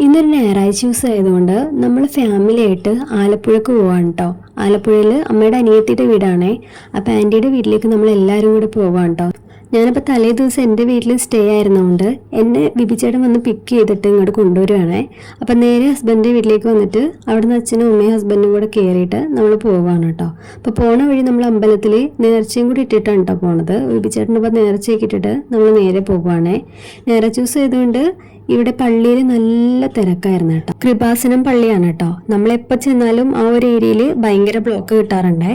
ഇന്നൊരു ഞായറാഴ്ച ദിവസം ആയതുകൊണ്ട് നമ്മൾ ഫാമിലി ആയിട്ട് ആലപ്പുഴക്ക് പോവാണ് കേട്ടോ. ആലപ്പുഴയിൽ അമ്മയുടെ അനിയത്തിയുടെ വീടാണേ. അപ്പോൾ ആൻറ്റിയുടെ വീട്ടിലേക്ക് നമ്മൾ എല്ലാവരും കൂടെ പോവാണ് കേട്ടോ. ഞാനപ്പോൾ തലേ ദിവസം എൻ്റെ വീട്ടിൽ സ്റ്റേ ആയിരുന്നതുകൊണ്ട് എന്നെ ബിബിച്ചേട്ടൻ വന്ന് പിക്ക് ചെയ്തിട്ട് ഇങ്ങോട്ട് കൊണ്ടുവരുവാണേ. അപ്പം നേരെ ഹസ്ബൻഡിൻ്റെ വീട്ടിലേക്ക് വന്നിട്ട് അവിടുന്ന് അച്ഛനും അമ്മയും ഹസ്ബൻഡും കൂടെ കയറിയിട്ട് നമ്മൾ പോവാണ് കേട്ടോ. അപ്പോൾ പോണ വഴി നമ്മൾ അമ്പലത്തിൽ നേർച്ചയും കൂടി ഇട്ടിട്ടാണ് കേട്ടോ പോണത്. ബിബിച്ചേട്ടനപ്പോൾ നേർച്ചയൊക്കെ ഇട്ടിട്ട് നമ്മൾ നേരെ പോകുവാണേ. ഞായറാഴ്ച ദിവസം ആയതുകൊണ്ട് ഇവിടെ പള്ളിയിൽ നല്ല തിരക്കായിരുന്നു കേട്ടോ. കൃപാസനം പള്ളിയാണ് കേട്ടോ. നമ്മളെപ്പോൾ ചെന്നാലും ആ ഒരു ഏരിയയിൽ ഭയങ്കര ബ്ലോക്ക് കിട്ടാറുണ്ടേ.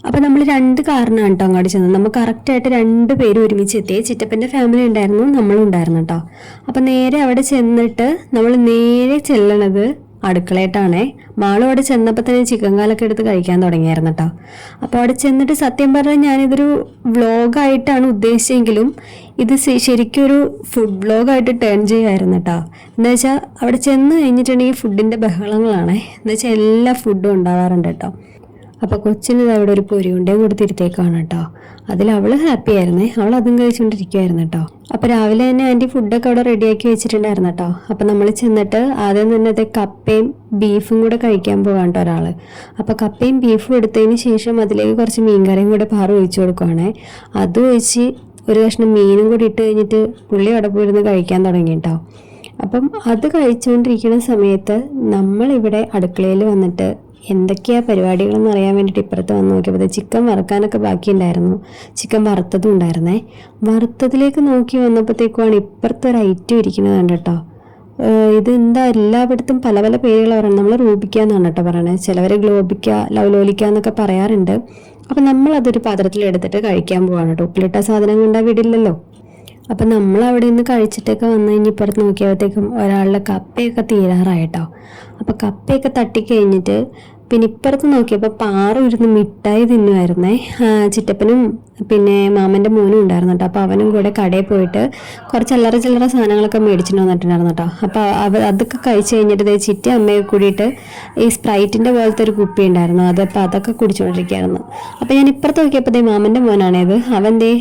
അപ്പോൾ നമ്മൾ 2 കാറിനാണ് കേട്ടോ അങ്ങോട്ട് ചെന്നത്. നമുക്ക് കറക്റ്റായിട്ട് 2 പേര് ഒരുമിച്ച് എത്തി. ചിറ്റപ്പൻ്റെ ഫാമിലി ഉണ്ടായിരുന്നു, നമ്മളും ഉണ്ടായിരുന്നു കേട്ടോ. അപ്പോൾ നേരെ അവിടെ ചെന്നിട്ട് നമ്മൾ നേരെ ചെല്ലണത് അടുക്കളയായിട്ടാണേ. മാളും അവിടെ ചെന്നപ്പോൾ തന്നെ ചിക്കൻ കാലൊക്കെ എടുത്ത് കഴിക്കാൻ തുടങ്ങിയായിരുന്നു കേട്ടോ. അപ്പോൾ അവിടെ ചെന്നിട്ട് സത്യം പറഞ്ഞാൽ ഞാനിതൊരു വ്ളോഗായിട്ടാണ് ഉദ്ദേശിച്ചെങ്കിലും ഇത് ശരിക്കും ഒരു ഫുഡ് വ്ളോഗായിട്ട് ടേൺ ചെയ്യുമായിരുന്നു കേട്ടോ. എന്താ വെച്ചാൽ അവിടെ ചെന്ന് കഴിഞ്ഞിട്ടുണ്ടെങ്കിൽ ഫുഡിൻ്റെ ബഹളങ്ങളാണേ. എന്താ വെച്ചാൽ എല്ലാ ഫുഡും ഉണ്ടാവാറുണ്ട് കേട്ടോ. അപ്പോൾ കൊച്ചിന് അവിടെ ഒരു പൊരിയുണ്ടേ കൊടുത്തിരുത്തേക്കാണ് കേട്ടോ. അതിൽ അവൾ ഹാപ്പി ആയിരുന്നേ. അവൾ അതും കഴിച്ചുകൊണ്ടിരിക്കുമായിരുന്നു കേട്ടോ. അപ്പോൾ രാവിലെ തന്നെ ആൻറ്റി ഫുഡൊക്കെ അവിടെ റെഡിയാക്കി വെച്ചിട്ടുണ്ടായിരുന്നു കേട്ടോ. അപ്പോൾ നമ്മൾ ചെന്നിട്ട് ആദ്യം തന്നെ അത് കപ്പയും ബീഫും കൂടെ കഴിക്കാൻ പോകാൻ കേട്ടോ ഒരാൾ. അപ്പോൾ കപ്പയും ബീഫും എടുത്തതിന് ശേഷം അതിലേക്ക് കുറച്ച് മീൻകറിയും കൂടെ പാറ് ഒഴിച്ചു കൊടുക്കുവാണേ. അതും ഒഴിച്ച് ഒരു കഷ്ണം മീനും കൂടി ഇട്ട് കഴിഞ്ഞിട്ട് പുള്ളി അവിടെ പോയിരുന്ന് കഴിക്കാൻ തുടങ്ങി കേട്ടോ. അപ്പം അത് കഴിച്ചുകൊണ്ടിരിക്കുന്ന സമയത്ത് നമ്മളിവിടെ അടുക്കളയിൽ വന്നിട്ട് എന്തൊക്കെയാണ് പരിപാടികളെന്ന് അറിയാൻ വേണ്ടിയിട്ട് ഇപ്പുറത്ത് വന്ന് നോക്കിയപ്പോൾ ചിക്കൻ വറുക്കാനൊക്കെ ബാക്കിയുണ്ടായിരുന്നു. ചിക്കൻ വറുത്തതും ഉണ്ടായിരുന്നേ. വറുത്തതിലേക്ക് നോക്കി വന്നപ്പോഴത്തേക്കുമാണ് ഇപ്പുറത്തെ ഒരു ഐറ്റം ഇരിക്കുന്നത് കണ്ടോ. ഇത് എന്താ എല്ലായിടത്തും പല പല പേരുകൾ പറയുന്നത്. നമ്മൾ റൂബിക്ക എന്നാണ് കേട്ടോ പറയണത്. ചിലവർ ഗ്ലോബിക്ക, ലവ്ലോലിക്ക എന്നൊക്കെ പറയാറുണ്ട്. അപ്പം നമ്മളതൊരു പാത്രത്തിലെടുത്തിട്ട് കഴിക്കാൻ പോവാണ് കേട്ടോ. ഉപ്പിലിട്ട സാധനം കണ്ടാൽ വിടില്ലല്ലോ. അപ്പം നമ്മൾ അവിടെ നിന്ന് കഴിച്ചിട്ടൊക്കെ വന്നു കഴിഞ്ഞിപ്പുറത്ത് നോക്കിയപ്പോഴത്തേക്കും ഒരാളുടെ കപ്പയൊക്കെ തീരാറായിട്ടോ. അപ്പോൾ കപ്പയൊക്കെ തട്ടിക്കഴിഞ്ഞിട്ട് പിന്നെ ഇപ്പുറത്ത് നോക്കിയപ്പോൾ പാറ ഇരുന്ന് മിഠായി തിന്നുമായിരുന്നേ. ചിറ്റപ്പനും പിന്നെ മാമൻ്റെ മോനും ഉണ്ടായിരുന്നു കേട്ടോ. അപ്പോൾ അവനും കൂടെ കടയിൽ പോയിട്ട് കുറച്ച് അല്ലറ ചില്ലറ സാധനങ്ങളൊക്കെ മേടിച്ചിട്ട് വന്നിട്ടുണ്ടായിരുന്നു കേട്ടോ. അപ്പോൾ അതൊക്കെ കഴിച്ച് കഴിഞ്ഞിട്ട് ചിറ്റ അമ്മയെ കൂടിയിട്ട് ഈ സ്പ്രൈറ്റിൻ്റെ പോലത്തെ ഒരു കുപ്പി ഉണ്ടായിരുന്നു. അപ്പോൾ അതൊക്കെ കുടിച്ചുകൊണ്ടിരിക്കുകയായിരുന്നു. അപ്പോൾ ഞാൻ ഇപ്പുറത്ത് നോക്കിയപ്പോൾ മാമൻ്റെ മോനാണേത്. അവൻ്റെ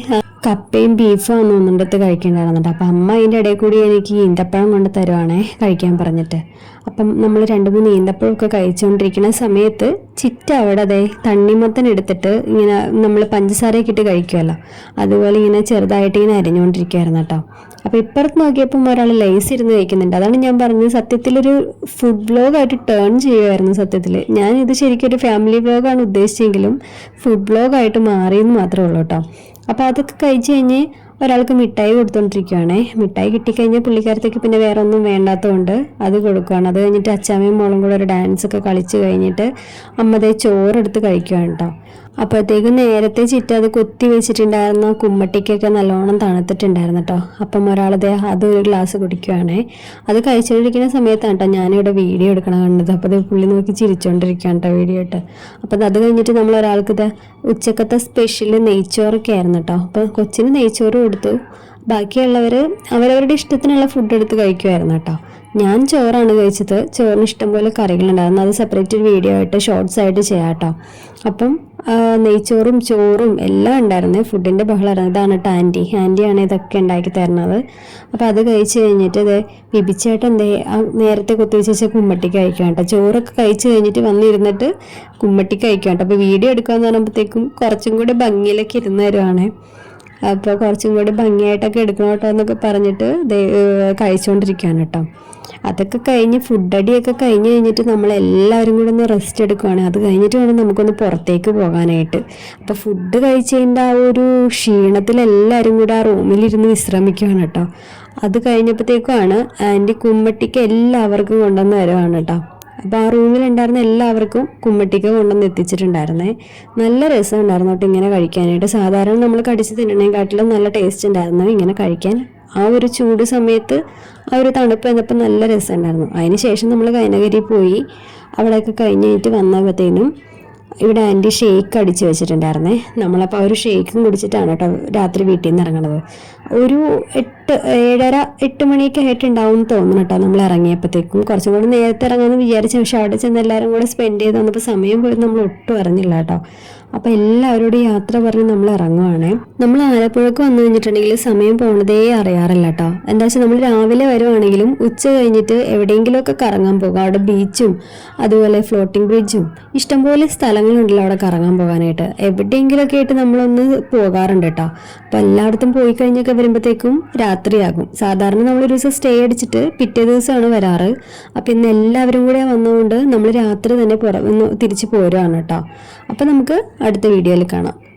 കപ്പയും ബീഫും ഒന്നുകൊണ്ടിട്ട് കഴിക്കണ്ടായിരുന്നുണ്ട്. അപ്പം അമ്മ അതിൻ്റെ ഇടയിൽ കൂടി എനിക്ക് ഈന്തപ്പഴം കൊണ്ട് തരുവാണേ കഴിക്കാൻ പറഞ്ഞിട്ട്. അപ്പം നമ്മൾ 2-3 ഈന്തപ്പഴമൊക്കെ കഴിച്ചുകൊണ്ടിരിക്കുന്ന സമയത്ത് ചിറ്റ അവിടെ അതെ തണ്ണിമത്തൻ എടുത്തിട്ട് ഇങ്ങനെ നമ്മൾ പഞ്ചസാരയൊക്കെ ഇട്ട് കഴിക്കുമല്ലോ, അതുപോലെ ഇങ്ങനെ ചെറുതായിട്ട് ഇങ്ങനെ അരിഞ്ഞുകൊണ്ടിരിക്കുകയായിരുന്നു കേട്ടോ. അപ്പോൾ ഇപ്പുറത്ത് നോക്കിയപ്പം ഒരാൾ ലൈസ് ഇരുന്ന് കഴിക്കുന്നുണ്ട്. അതാണ് ഞാൻ പറഞ്ഞത്, സത്യത്തിലൊരു ഫുഡ് വ്ളോഗായിട്ട് ടേൺ ചെയ്യുമായിരുന്നു. സത്യത്തിൽ ഞാനിത് ശരിക്കും ഒരു ഫാമിലി വ്ളോഗാണ് ഉദ്ദേശിച്ചെങ്കിലും ഫുഡ് വ്ളോഗായിട്ട് മാറിയെന്ന് മാത്രമേ ഉള്ളൂ കേട്ടോ. അപ്പോൾ അതൊക്കെ കഴിച്ച് കഴിഞ്ഞ് ഒരാൾക്ക് മിഠായി കൊടുത്തോണ്ടിരിക്കുകയാണേ. മിഠായി കിട്ടിക്കഴിഞ്ഞാൽ പുള്ളിക്കാരത്തേക്ക് പിന്നെ വേറെ ഒന്നും വേണ്ടാത്തതുകൊണ്ട് അത് കൊടുക്കുകയാണ്. അത് കഴിഞ്ഞിട്ട് അച്ചാമ്മയും മോളും കൂടെ ഒരു ഡാൻസൊക്കെ കളിച്ച് കഴിഞ്ഞിട്ട് അമ്മതേ ചോറെടുത്ത് കഴിക്കുകയാണ് കേട്ടോ. അപ്പോഴത്തേക്കും നേരത്തെ ചിറ്റ അത് കൊത്തി വെച്ചിട്ടുണ്ടായിരുന്ന കുമ്മട്ടിക്കൊക്കെ നല്ലോണം തണുത്തിട്ടുണ്ടായിരുന്നു കേട്ടോ. അപ്പം ഒരാളതേ അതൊരു ഗ്ലാസ് കുടിക്കുകയാണേ. അത് കഴിച്ചുകൊണ്ടിരിക്കുന്ന സമയത്താണ് കേട്ടോ ഞാനിവിടെ വീഡിയോ എടുക്കണം കണ്ടത്. അപ്പോൾ അത് പുള്ളി നോക്കി ചിരിച്ചുകൊണ്ടിരിക്കുകയാണ് കേട്ടോ വീഡിയോ ഇട്ട്. അപ്പം അത് കഴിഞ്ഞിട്ട് നമ്മൾ ഒരാൾക്ക് ഇത് ഉച്ചക്കത്തെ സ്പെഷ്യൽ നെയ്ച്ചോറൊക്കെ ആയിരുന്നു കേട്ടോ. അപ്പോൾ കൊച്ചിന് നെയ്ച്ചോറ് കൊടുത്തു. ബാക്കിയുള്ളവർ അവരവരുടെ ഇഷ്ടത്തിനുള്ള ഫുഡ് എടുത്ത് കഴിക്കുമായിരുന്നു കേട്ടോ. ഞാൻ ചോറാണ് കഴിച്ചത്. ചോറിന് ഇഷ്ടംപോലെ കറികളുണ്ടായിരുന്നു. അത് സെപ്പറേറ്റ് ഒരു വീഡിയോ ആയിട്ട് ഷോർട്സ് ആയിട്ട് ചെയ്യാം കേട്ടോ. അപ്പം നെയ്ച്ചോറും ചോറും എല്ലാം ഉണ്ടായിരുന്നു. ഫുഡിൻ്റെ ബഹളമായിരുന്നു. ഇതാണ് കേട്ടോ ആൻറ്റിയാണ് ഇതൊക്കെ ഉണ്ടാക്കി തരുന്നത്. അപ്പോൾ അത് കഴിച്ച് കഴിഞ്ഞിട്ട് ഇത് ബിബിച്ചേട്ടൻ നേരത്തെ കുത്തിവെച്ച കുമ്മട്ടി കഴിക്കാം കേട്ടോ. ചോറൊക്കെ കഴിച്ച് കഴിഞ്ഞിട്ട് വന്നിരുന്നിട്ട് കുമ്മട്ടി കഴിക്കാം കേട്ടോ. അപ്പോൾ വീഡിയോ എടുക്കാമെന്ന് പറയുമ്പോഴത്തേക്കും കുറച്ചും കൂടി ഭംഗിയിലൊക്കെ ഇരുന്ന് തരുവാണേ. അപ്പോൾ കുറച്ചും കൂടി ഭംഗിയായിട്ടൊക്കെ എടുക്കണം കേട്ടോ എന്നൊക്കെ പറഞ്ഞിട്ട് കഴിച്ചുകൊണ്ടിരിക്കുകയാണ് കേട്ടോ. അതൊക്കെ കഴിഞ്ഞ് ഫുഡ് അടിയൊക്കെ കഴിഞ്ഞ് കഴിഞ്ഞിട്ട് നമ്മളെല്ലാവരും കൂടെ ഒന്ന് റെസ്റ്റ് എടുക്കുകയാണ്. അത് കഴിഞ്ഞിട്ട് വേണം നമുക്കൊന്ന് പുറത്തേക്ക് പോകാനായിട്ട്. അപ്പോൾ ഫുഡ് കഴിച്ചതിൻ്റെ ആ ഒരു ക്ഷീണത്തിൽ എല്ലാവരും കൂടെ ആ റൂമിലിരുന്ന് വിശ്രമിക്കുകയാണ് കേട്ടോ. അത് കഴിഞ്ഞപ്പോഴത്തേക്കുമാണ് ആൻറ്റി കുമ്മട്ടിക്ക് എല്ലാവർക്കും കൊണ്ടുവന്ന് വരുവാണ് കേട്ടോ. അപ്പോൾ ആ റൂമിലുണ്ടായിരുന്ന എല്ലാവർക്കും കുമ്മട്ടിക്ക കൊണ്ടുവന്ന് എത്തിച്ചിട്ടുണ്ടായിരുന്നേ. നല്ല രസമുണ്ടായിരുന്നു കേട്ടോ ഇങ്ങനെ കഴിക്കാനായിട്ട്. സാധാരണ നമ്മൾ കടിച്ച് തിന്നണേക്കാട്ടിലും നല്ല ടേസ്റ്റ് ഉണ്ടായിരുന്നു ഇങ്ങനെ കഴിക്കാൻ. ആ ഒരു ചൂട് സമയത്ത് ആ ഒരു തണുപ്പ് വന്നപ്പോൾ നല്ല രസമുണ്ടായിരുന്നു. അതിന് ശേഷം നമ്മൾ കൈനഗിരി പോയി. അവിടെയൊക്കെ കഴിഞ്ഞിട്ട് വന്നപ്പോഴത്തേനും ഇവിടെ ആൻറ്റി ഷേക്ക് അടിച്ച് വെച്ചിട്ടുണ്ടായിരുന്നേ. നമ്മളപ്പോൾ ആ ഒരു ഷേക്കും കുടിച്ചിട്ടാണ് കേട്ടോ രാത്രി വീട്ടിൽ നിന്ന് ഇറങ്ങണത്. ഒരു 7:30-8 മണിയൊക്കെ ആയിട്ടുണ്ടാവും എന്ന് തോന്നുന്നു കേട്ടോ നമ്മൾ ഇറങ്ങിയപ്പോഴത്തേക്കും. കുറച്ചും കൂടി നേരത്തെ ഇറങ്ങാമെന്ന് വിചാരിച്ചു. പക്ഷെ അവിടെ ചെന്ന് എല്ലാവരും കൂടെ സ്പെൻഡ് ചെയ്ത് വന്നപ്പോൾ സമയം പോയി നമ്മൾ ഒട്ടും അറിഞ്ഞില്ല കേട്ടോ. അപ്പോൾ എല്ലാവരോടും യാത്ര പറഞ്ഞ് നമ്മൾ ഇറങ്ങുവാണേ. നമ്മൾ ആലപ്പുഴക്ക് വന്നു കഴിഞ്ഞിട്ടുണ്ടെങ്കിൽ സമയം പോണതേ അറിയാറില്ല കേട്ടോ. എന്താ വെച്ചാൽ നമ്മൾ രാവിലെ വരുവാണെങ്കിലും ഉച്ച കഴിഞ്ഞിട്ട് എവിടെയെങ്കിലുമൊക്കെ കറങ്ങാൻ പോകും. അവിടെ ബീച്ചും അതുപോലെ ഫ്ലോട്ടിംഗ് ബ്രിഡ്ജും ഇഷ്ടംപോലെ സ്ഥലങ്ങളുണ്ടല്ലോ അവിടെ കറങ്ങാൻ പോകാനായിട്ട്. എവിടെയെങ്കിലുമൊക്കെ ആയിട്ട് നമ്മളൊന്ന് പോകാറുണ്ട് കേട്ടോ. അപ്പം എല്ലായിടത്തും പോയി കഴിഞ്ഞൊക്കെ വരുമ്പോഴത്തേക്കും രാത്രിയാകും. സാധാരണ നമ്മളൊരു ദിവസം സ്റ്റേ അടിച്ചിട്ട് പിറ്റേ ദിവസമാണ് വരാറ്. അപ്പം ഇന്ന് എല്ലാവരും കൂടെ വന്നതുകൊണ്ട് നമ്മൾ രാത്രി തന്നെ തിരിച്ച് പോരുകയാണ് കേട്ടോ. അപ്പം നമുക്ക് അടുത്ത വീഡിയോയിൽ കാണാം.